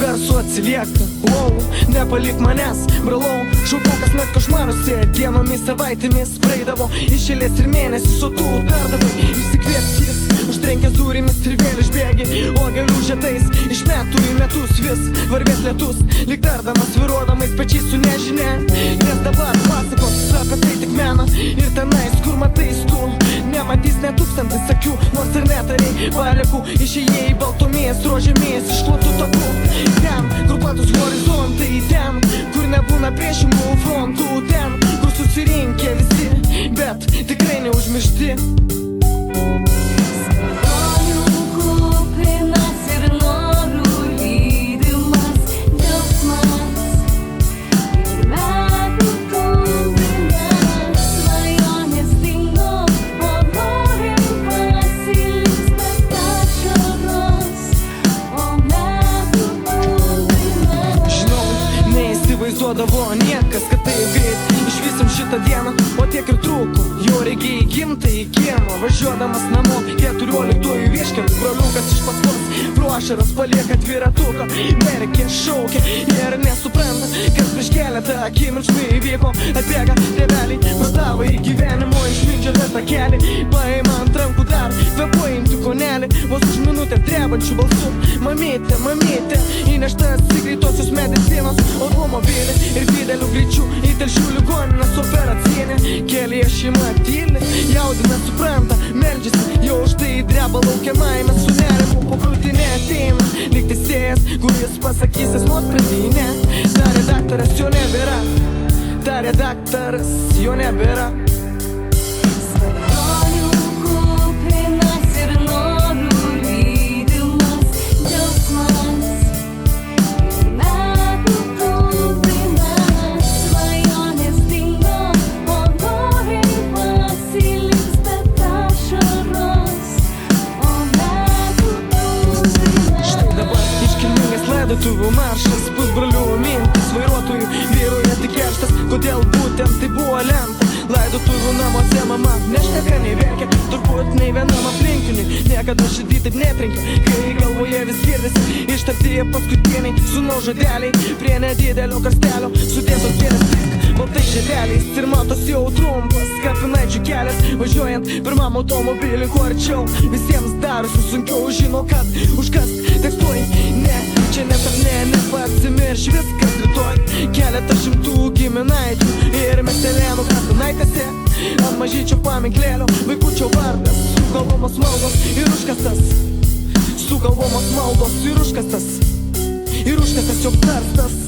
garsų atsilieka. Wow, nepalik manęs, bralau. Šaukukas net košmaruose, dienomis, savaitėmis praeidavo iš eilės ir mėnesis, o tu perdavai išsikvėptis. Užtrenkęs durimis ir vėl išbėgi, o galių žiedais iš metų į metus vis varvės lietus, lyg dardamas viruodamais pečiais su nežinia. Nes dabar pasakos apie tai tik meną, ir tenais, kur matais tu nematys net tūkstantis akių, nors ir netariai palieku. Išėjai baltomis rožėmis išklotų takų, ten, kur platus horizontai, ten, kur nebūna priešingų frontų, ten, kur susirinkę visi, bet tikrai neužmiršti. Įsivaizduodavo niekas, kad taip greit išvysim šitą dieną, o tiek ir trūko. Jo regiai gimta į kiemą, važiuodamas namo 14 vieškeliu, broliukas iš paskos pro ašaras palieka dviratuką. Merkė šaukia ir nesupranta, kas prieš keletą akimirksnių įvyko. Atbėga tėveliai, pradavo į gyvenimo išmindžiotą takelį, paima ant rankų dar kvėpuojantį konelį, vos už minutę drebančių balsų. Mamytė, mamytė, įneštas į greitosios medicinos automobilį ir dideliu greičiu įtelšiu ligoninės operacinę. Kelyje šeima tyli, jaudina, supranta, meldžiasi, jau už tai dreba laukiamajame su nerimu. Po krūtinė ateina lyg teisėjas, kuris pasakys jis nuosprendį. Darė daktaras, jo nebėra. Darė daktaras, jo nebėra. Laidotuvių maršas, pusbrolių mintis, vairuotojų vyruoja tik kerštas. Kodėl būtent tai buvo lemta? Laidotuvių namuose mama nešneka, nei verkia, turbūt nei vienam aplinkiniui niekada širdį taip netrenkia, kai galvoje vis girdisi ištarti paskutiniai sūnaus žodeliai prie nedidelio karstelio sudėtos gėlės tik baltai žiedeliais. Ir matos jau trumpas kapinaičių kelias, važiuojant pirmam automobilį kuo arčiau. Visiems darosi sunkiau, žino, kad užkast tekstuoj. Ne, čia net ar ne, nepasimirš viskas rytoj. Keletą šimtų giminaičių ir miestelėnų kapinaitėse ant mažyčio paminklėlio vaikučio vardas, sukalbamos maldos ir užkastas. Sukalbamos maldos ir užkastas. Ir užkastas jo karstas.